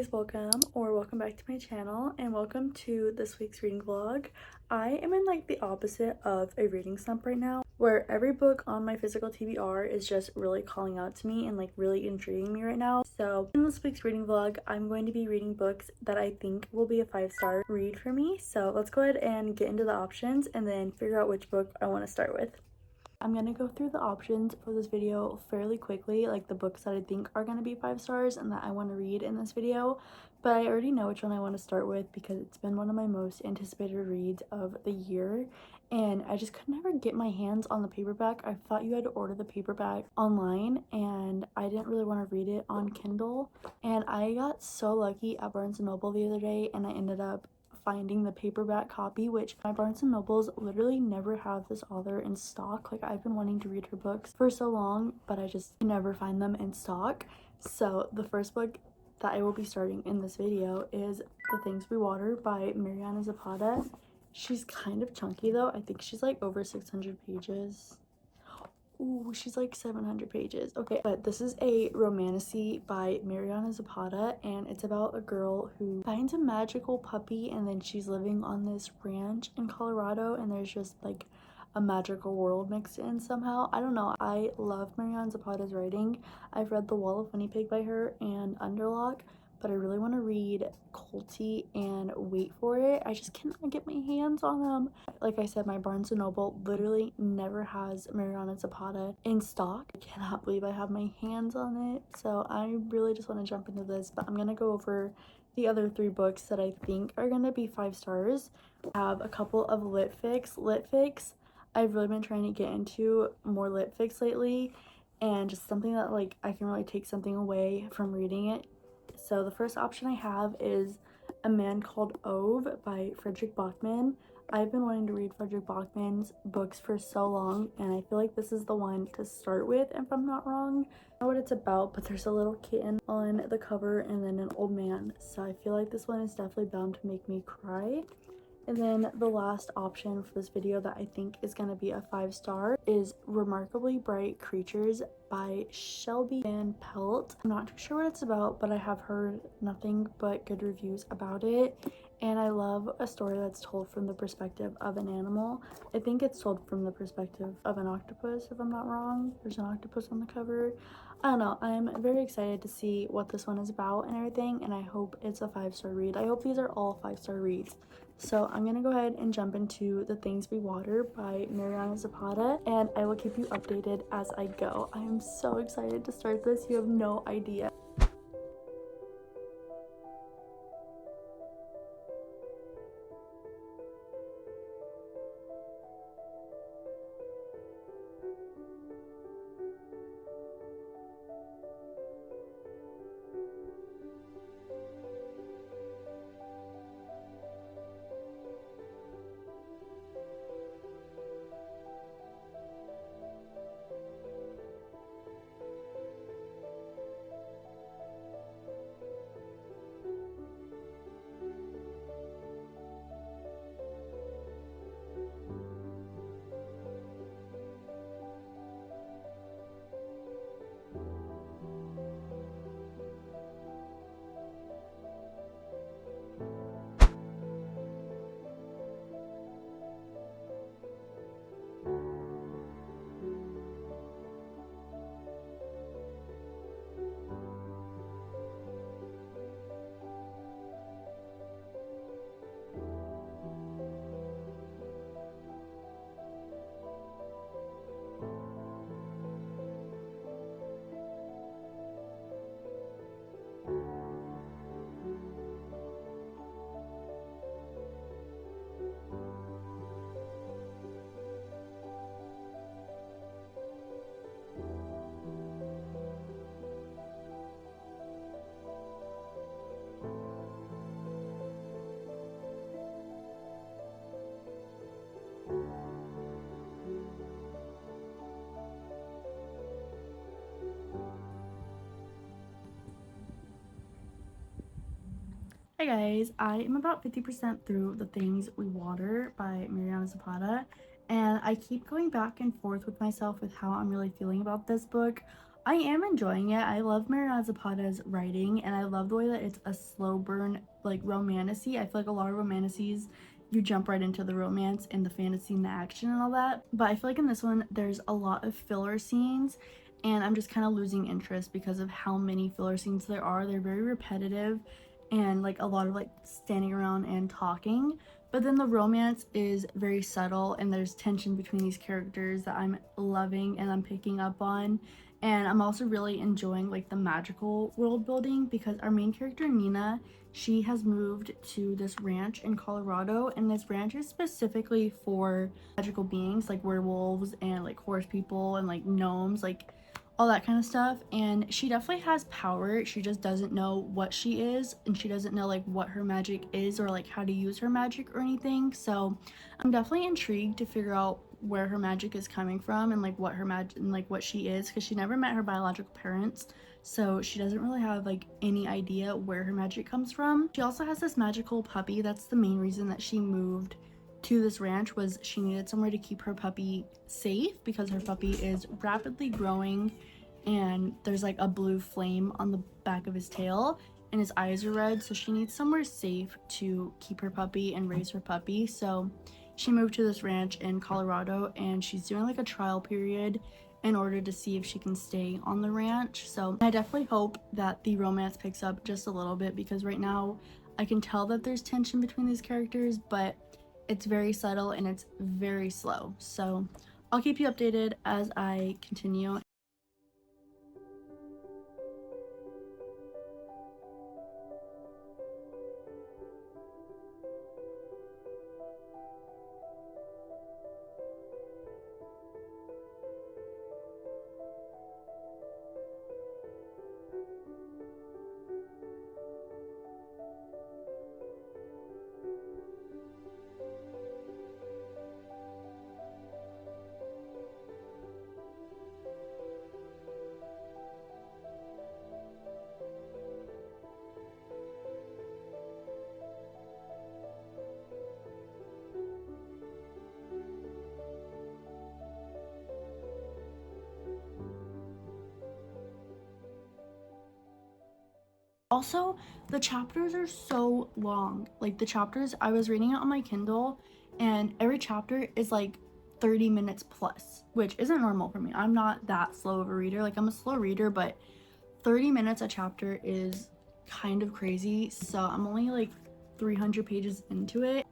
guys, welcome back to my channel and welcome to this week's reading vlog. I am in like the opposite of a reading slump right now, where every book on my physical TBR is just really calling out to me and like really intriguing me right now. So in this week's reading vlog, I'm going to be reading books that I think will be a 5-star read for me. So let's go ahead and get into the options and then figure out which book I want to start with. I'm gonna go through the options for this video fairly quickly, like the books that I think are gonna be 5 stars and that I want to read in this video, but I already know which one I want to start with because it's been one of my most anticipated reads of the year, and I just could never get my hands on the paperback. I thought you had to order the paperback online, and I didn't really want to read it on Kindle, and I got so lucky at Barnes & Noble the other day, and I ended up finding the paperback copy, which my Barnes & Nobles literally never have this author in stock. Like, I've been wanting to read her books for so long, but I just never find them in stock. So the first book that I will be starting in this video is The Things We Water by Mariana Zapata. She's kind of chunky though. I think she's like over 600 pages. Ooh, she's like 700 pages. Okay, but this is a romantasy by Mariana Zapata, and it's about a girl who finds a magical puppy, and then she's living on this ranch in Colorado, and there's just like a magical world mixed in somehow. I don't know. I love Mariana Zapata's writing. I've read The Wall of Winnipeg by her and Underlock, but I really want to read Colty and Wait for It. I just cannot get my hands on them. Like I said, my Barnes & Noble literally never has Mariana Zapata in stock. I cannot believe I have my hands on it. So I really just want to jump into this, but I'm going to go over the other 3 books that I think are going to be 5 stars. I have a couple of lit fics. I've really been trying to get into more lit fics lately, and just something that like I can really take something away from reading it. So the first option I have is A Man Called Ove by Fredrick Backman. I've been wanting to read Fredrick Backman's books for so long, and I feel like this is the one to start with if I'm not wrong. I don't know what it's about, but there's a little kitten on the cover and then an old man, so I feel like this one is definitely bound to make me cry. And then the last option for this video that I think is going to be a 5-star is Remarkably Bright Creatures by Shelby and Pelt. I'm not too sure what it's about, but I have heard nothing but good reviews about it. And I love a story that's told from the perspective of an animal. I think it's told from the perspective of an octopus, if I'm not wrong. There's an octopus on the cover. I don't know. I'm very excited to see what this one is about and everything, and I hope it's a 5-star read. I hope these are all 5-star reads. So I'm gonna go ahead and jump into The Things We Water by Mariana Zapata, and I will keep you updated as I go. I am so excited to start this. You have no idea. Hi guys, I am about 50% through The Things We Water by Mariana Zapata, and I keep going back and forth with myself with how I'm really feeling about this book. I am enjoying it. I love Mariana Zapata's writing, and I love the way that it's a slow burn, like romantasy. I feel like a lot of romantacies, you jump right into the romance and the fantasy and the action and all that. But I feel like in this one, there's a lot of filler scenes, and I'm just kind of losing interest because of how many filler scenes there are. They're very repetitive and like a lot of like standing around and talking. But then the romance is very subtle, and there's tension between these characters that I'm loving and I'm picking up on. And I'm also really enjoying like the magical world building because our main character Nina, she has moved to this ranch in Colorado, and this ranch is specifically for magical beings like werewolves and like horse people and like gnomes, like all that kind of stuff. And she definitely has power, she just doesn't know what she is, and she doesn't know like what her magic is or like how to use her magic or anything. So I'm definitely intrigued to figure out where her magic is coming from and like what her magic and like what she is, because she never met her biological parents, so she doesn't really have like any idea where her magic comes from. She also has this magical puppy. That's the main reason that she moved to this ranch, was she needed somewhere to keep her puppy safe because her puppy is rapidly growing, and there's like a blue flame on the back of his tail and his eyes are red, so she needs somewhere safe to keep her puppy and raise her puppy. So she moved to this ranch in Colorado, and she's doing like a trial period in order to see if she can stay on the ranch. So I definitely hope that the romance picks up just a little bit, because right now I can tell that there's tension between these characters, but it's very subtle and it's very slow. So I'll keep you updated as I continue. Also, the chapters are so long. Like the chapters, I was reading it on my Kindle, and every chapter is like 30 minutes plus, which isn't normal for me. I'm not that slow of a reader. Like I'm a slow reader, but 30 minutes a chapter is kind of crazy. So I'm only like 300 pages into it.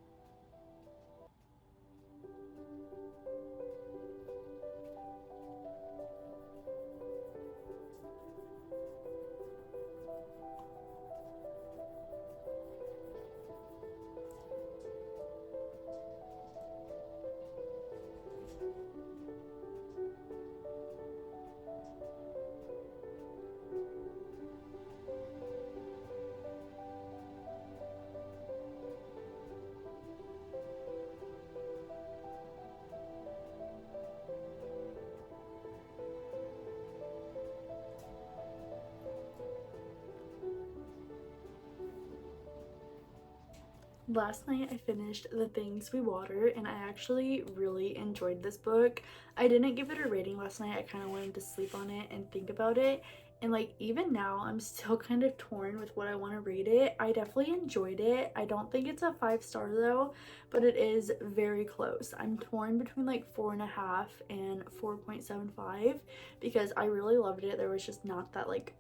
Last night I finished The Things We Water, and I actually really enjoyed this book. I didn't give it a rating last night. I kind of wanted to sleep on it and think about it. And like even now I'm still kind of torn with what I want to rate it. I definitely enjoyed it. I don't think it's a 5-star though, but it is very close. I'm torn between like 4.5 and 4.75 because I really loved it. There was just not that like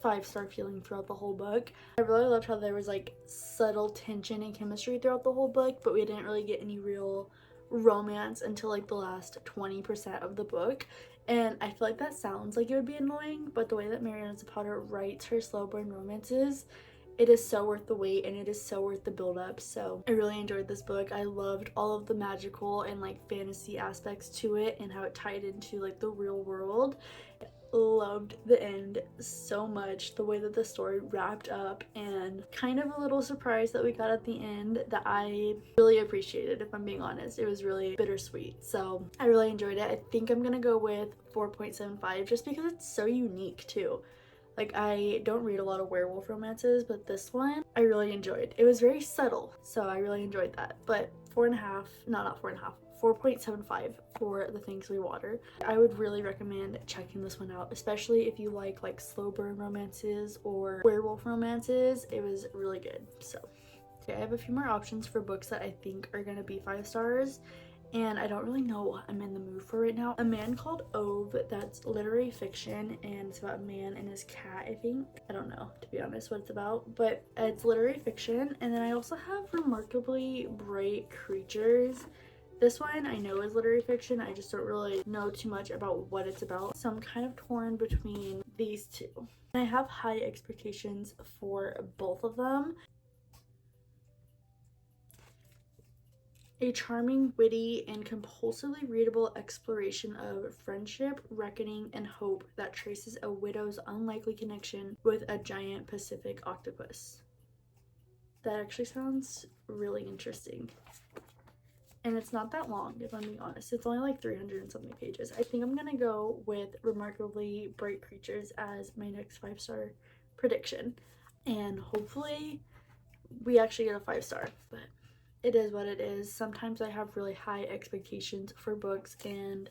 5-star feeling throughout the whole book. I really loved how there was like subtle tension and chemistry throughout the whole book, but we didn't really get any real romance until like the last 20% of the book. And I feel like that sounds like it would be annoying, but the way that Mariana Zapata writes her slow burn romances, it is so worth the wait and it is so worth the build up. So I really enjoyed this book. I loved all of the magical and like fantasy aspects to it and how it tied into like the real world. Loved the end so much, the way that the story wrapped up, and kind of a little surprise that we got at the end that I really appreciated, if I'm being honest. It was really bittersweet, so I really enjoyed it. I think I'm gonna go with 4.75 just because it's so unique too. Like I don't read a lot of werewolf romances, but this one I really enjoyed. It was very subtle, so I really enjoyed that. But 4.5, no, not 4.5, 4.75 for The Things We Water. I would really recommend checking this one out, especially if you like slow burn romances or werewolf romances. It was really good. So okay, I have a few more options for books that I think are gonna be 5 stars, and I don't really know what I'm in the mood for right now. A Man Called Ove, that's literary fiction, and it's about a man and his cat, I think. I don't know, to be honest, what it's about, but it's literary fiction. And then I also have Remarkably Bright Creatures. This one I know is literary fiction, I just don't really know too much about what it's about, so I'm kind of torn between these two. And I have high expectations for both of them. A charming, witty, and compulsively readable exploration of friendship, reckoning, and hope that traces a widow's unlikely connection with a giant Pacific octopus. That actually sounds really interesting. And it's not that long, if I'm being honest. It's only like 300 and something pages. I think I'm gonna go with Remarkably Bright Creatures as my next 5-star prediction. And hopefully we actually get a 5-star. But it is what it is. Sometimes I have really high expectations for books, and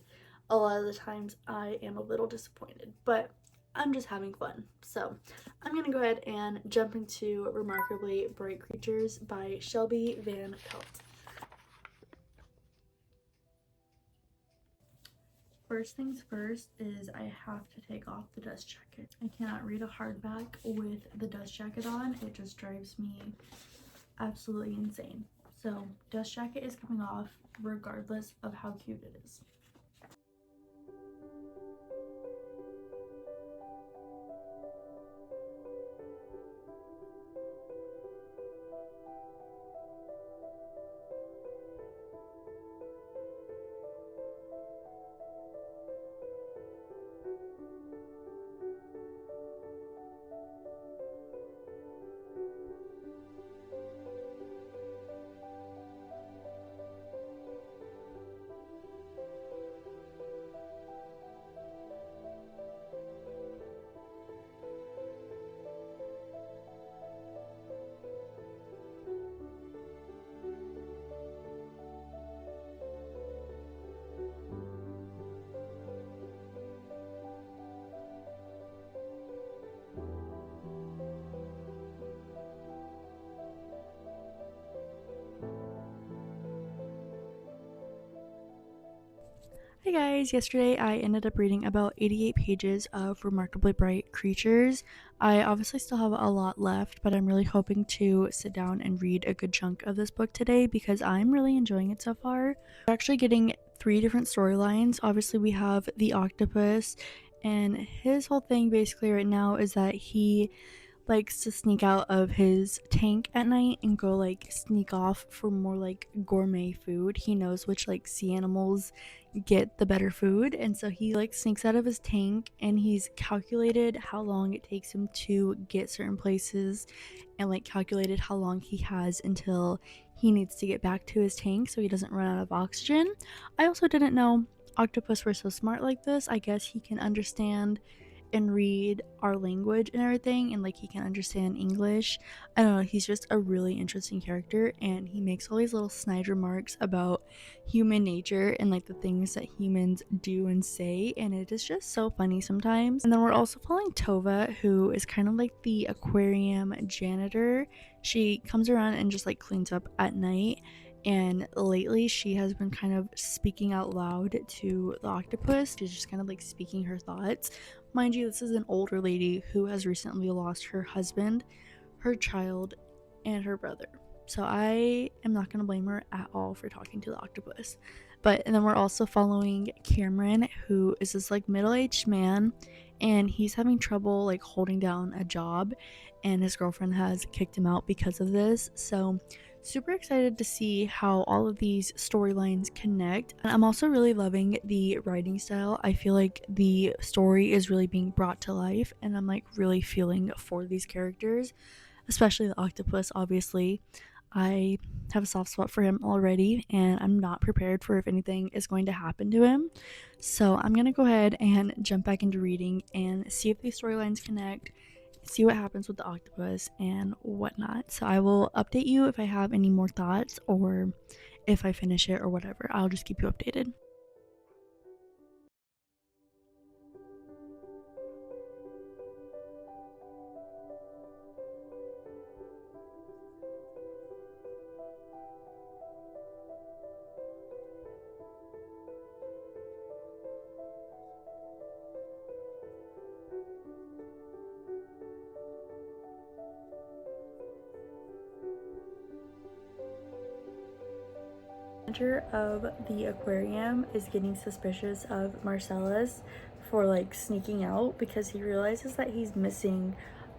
a lot of the times I am a little disappointed, but I'm just having fun. So I'm gonna go ahead and jump into Remarkably Bright Creatures by Shelby Van Pelt. First things first is I have to take off the dust jacket. I cannot read a hardback with the dust jacket on. It just drives me absolutely insane. So dust jacket is coming off regardless of how cute it is. Hey guys, yesterday I ended up reading about 88 pages of Remarkably Bright Creatures. I obviously still have a lot left, but I'm really hoping to sit down and read a good chunk of this book today because I'm really enjoying it so far. We're actually getting 3 different storylines. Obviously we have the octopus, and his whole thing basically right now is that he likes to sneak out of his tank at night and go sneak off for more gourmet food. He knows which sea animals get the better food, and so he sneaks out of his tank, and he's calculated how long it takes him to get certain places and calculated how long he has until he needs to get back to his tank so he doesn't run out of oxygen. I also didn't know octopus were so smart like this. I guess he can understand and read our language and everything, and he can understand English. I don't know, he's just a really interesting character, and he makes all these little snide remarks about human nature and the things that humans do and say, and it is just so funny sometimes. And then we're also following Tova, who is kind of like the aquarium janitor. She comes around and just cleans up at night, and lately she has been kind of speaking out loud to the octopus. She's just kind of speaking her thoughts. Mind you, this is an older lady who has recently lost her husband, her child, and her brother. So I am not going to blame her at all for talking to the octopus. And then we're also following Cameron, who is this middle-aged man, and he's having trouble holding down a job, and his girlfriend has kicked him out because of this. So super excited to see how all of these storylines connect. And I'm also really loving the writing style. I feel like the story is really being brought to life, and I'm really feeling for these characters, especially the octopus. Obviously I have a soft spot for him already, and I'm not prepared for if anything is going to happen to him. So I'm gonna go ahead and jump back into reading and see if these storylines connect, see what happens with the octopus and whatnot. So I will update you if I have any more thoughts or if I finish it or whatever. I'll just keep you updated. Manager of the aquarium is getting suspicious of Marcellus for like sneaking out because he realizes that he's missing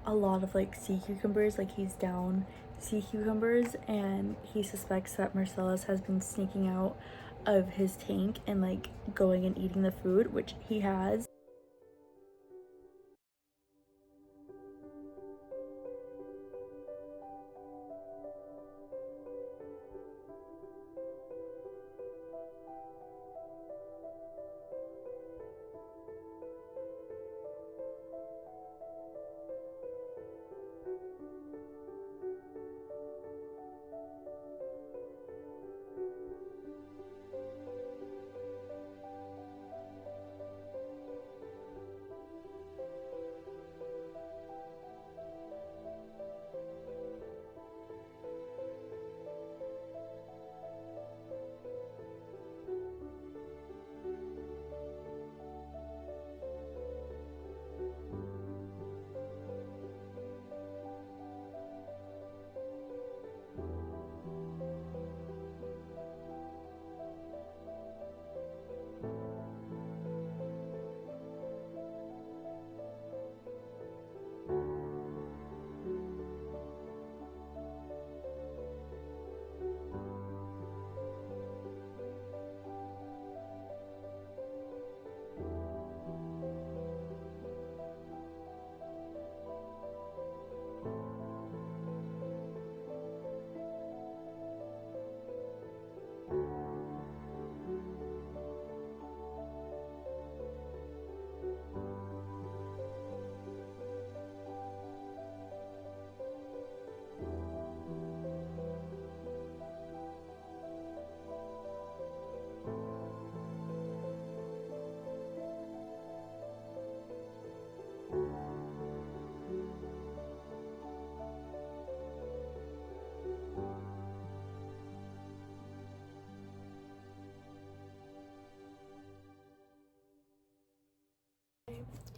a lot of like sea cucumbers, like he's down sea cucumbers, and he suspects that Marcellus has been sneaking out of his tank and like going and eating the food, which he has.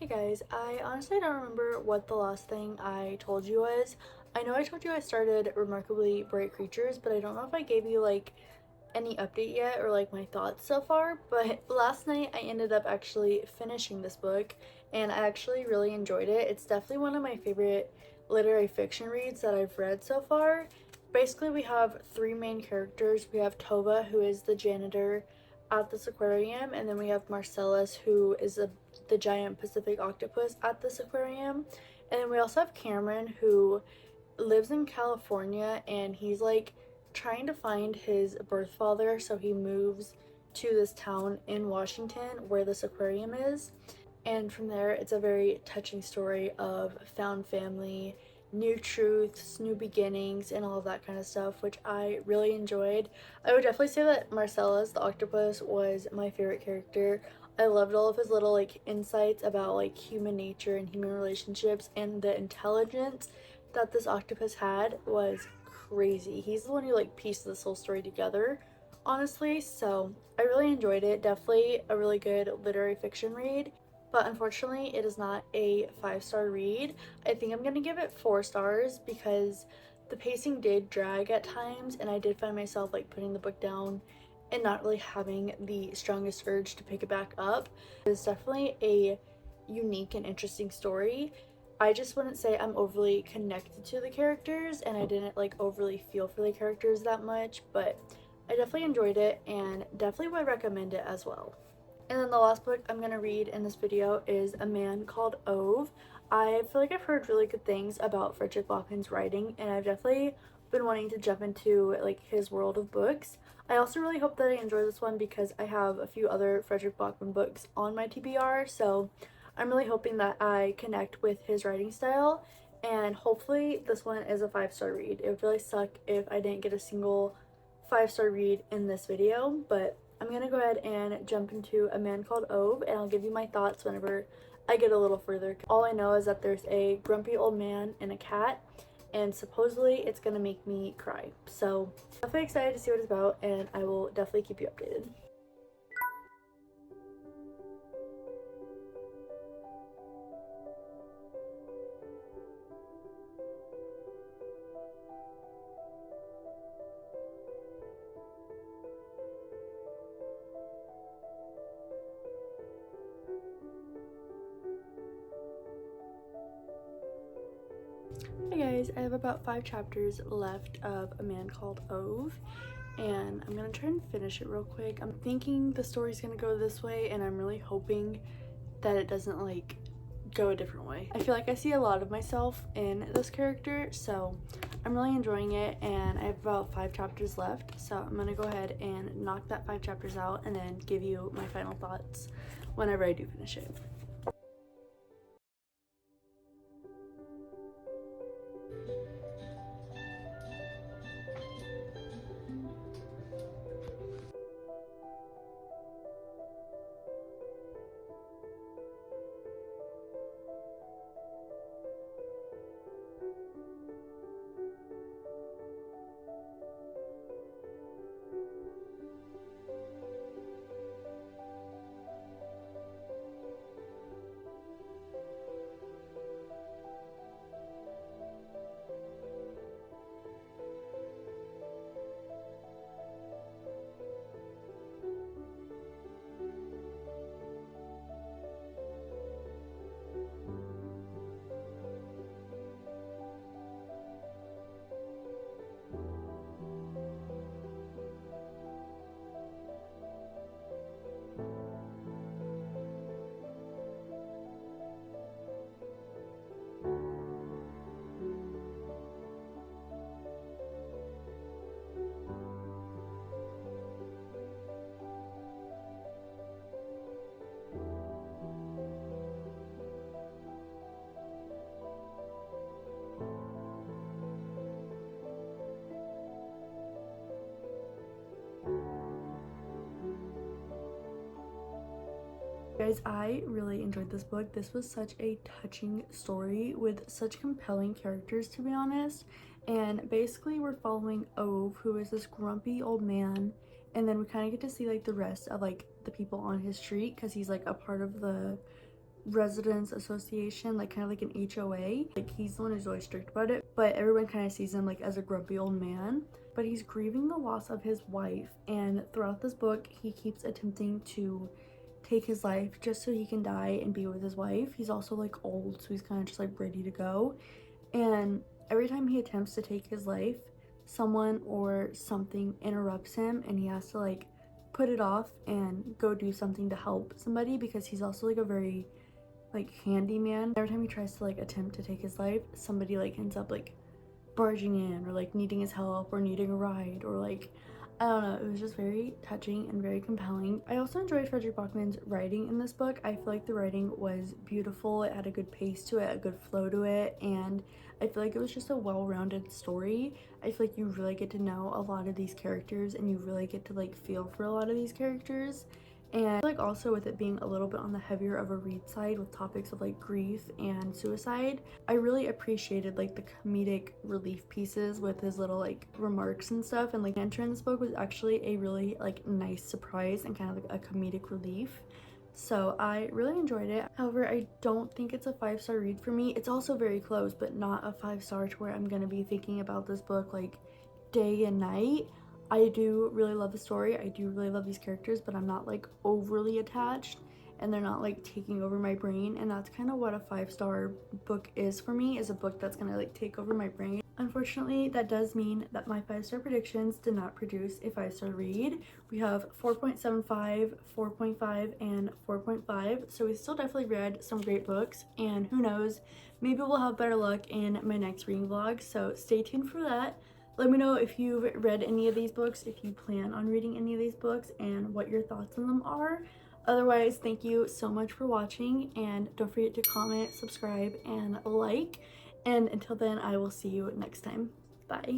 Hey guys, I honestly don't remember what the last thing I told you was. I know I told you I started Remarkably Bright Creatures, but I don't know if I gave you like any update yet or like my thoughts so far. But last night I ended up actually finishing this book and I actually really enjoyed it. It's definitely one of my favorite literary fiction reads that I've read so far. Basically, we have three main characters. We have Tova, who is the janitor at this aquarium, and then we have Marcellus, who is the giant Pacific octopus at this aquarium, and then we also have Cameron, who lives in California, and he's like trying to find his birth father, so he moves to this town in Washington where this aquarium is. And from there, it's a very touching story of found family, new truths, new beginnings, and all of that kind of stuff, which I really enjoyed. I would definitely say that Marcellus, the octopus, was my favorite character. I loved all of his little like insights about like human nature and human relationships, and the intelligence that this octopus had was crazy. He's the one who like pieced this whole story together, honestly. So I really enjoyed it. Definitely a really good literary fiction read, but unfortunately it is not a 5-star read. I think I'm gonna give it 4 stars because the pacing did drag at times, and I did find myself like putting the book down and not really having the strongest urge to pick it back up. It's definitely a unique and interesting story. I just wouldn't say I'm overly connected to the characters, and I didn't like overly feel for the characters that much, but I definitely enjoyed it and definitely would recommend it as well. And then the last book I'm gonna read in this video is A Man Called Ove. I feel like I've heard really good things about Fredrick Backman's writing, and I've definitely been wanting to jump into like his world of books. I also really hope that I enjoy this one because I have a few other Fredrick Backman books on my TBR, so I'm really hoping that I connect with his writing style, and hopefully this one is a 5-star read. It would really suck if I didn't get a single 5-star read in this video, but I'm gonna go ahead and jump into A Man Called Ove, and I'll give you my thoughts whenever I get a little further. All I know is that there's a grumpy old man and a cat, and supposedly it's gonna make me cry. So definitely excited to see what it's about, and I will definitely keep you updated. Hey guys, I have about 5 chapters left of A Man Called Ove, and I'm gonna try and finish it real quick. I'm thinking the story's gonna go this way, and I'm really hoping that it doesn't like go a different way. I feel like I see a lot of myself in this character, so I'm really enjoying it, and I have about 5 chapters left, so I'm gonna go ahead and knock that 5 chapters out and then give you my final thoughts whenever I do finish it. Guys, I really enjoyed this book. This was such a touching story with such compelling characters, to be honest. And basically we're following Ove, who is this grumpy old man, and then we kind of get to see like the rest of like the people on his street, because he's like a part of the residents association, like kind of like an HOA. Like he's the one who's always strict about it, but everyone kind of sees him like as a grumpy old man. But he's grieving the loss of his wife, and throughout this book he keeps attempting to take his life just so he can die and be with his wife. He's also like old, so he's kind of just like ready to go, and every time he attempts to take his life, someone or something interrupts him, and he has to like put it off and go do something to help somebody, because he's also like a very like handyman. Every time he tries to like attempt to take his life, somebody like ends up like barging in or like needing his help or needing a ride, or like I don't know, it was just very touching and very compelling. I also enjoyed Fredrick Backman's writing in this book. I feel like the writing was beautiful. It had a good pace to it, a good flow to it, and I feel like it was just a well-rounded story. I feel like you really get to know a lot of these characters, and you really get to like feel for a lot of these characters. And I feel like also with it being a little bit on the heavier of a read side with topics of like grief and suicide, I really appreciated like the comedic relief pieces with his little like remarks and stuff, and like the answer in this book was actually a really like nice surprise and kind of like a comedic relief. So I really enjoyed it. However, I don't think it's a 5-star read for me. It's also very close, but not a 5-star to where I'm gonna be thinking about this book like day and night. I do really love the story. I do really love these characters, but I'm not like overly attached, and they're not like taking over my brain, and that's kind of what a 5-star book is for me, is a book that's gonna like take over my brain. Unfortunately, that does mean that my 5-star predictions did not produce a 5-star read. We have 4.75, 4.5, and 4.5, so we still definitely read some great books, and who knows, maybe we'll have better luck in my next reading vlog, so stay tuned for that. Let me know if you've read any of these books, if you plan on reading any of these books, and what your thoughts on them are. Otherwise, thank you so much for watching, and don't forget to comment, subscribe, and like. And until then, I will see you next time. Bye.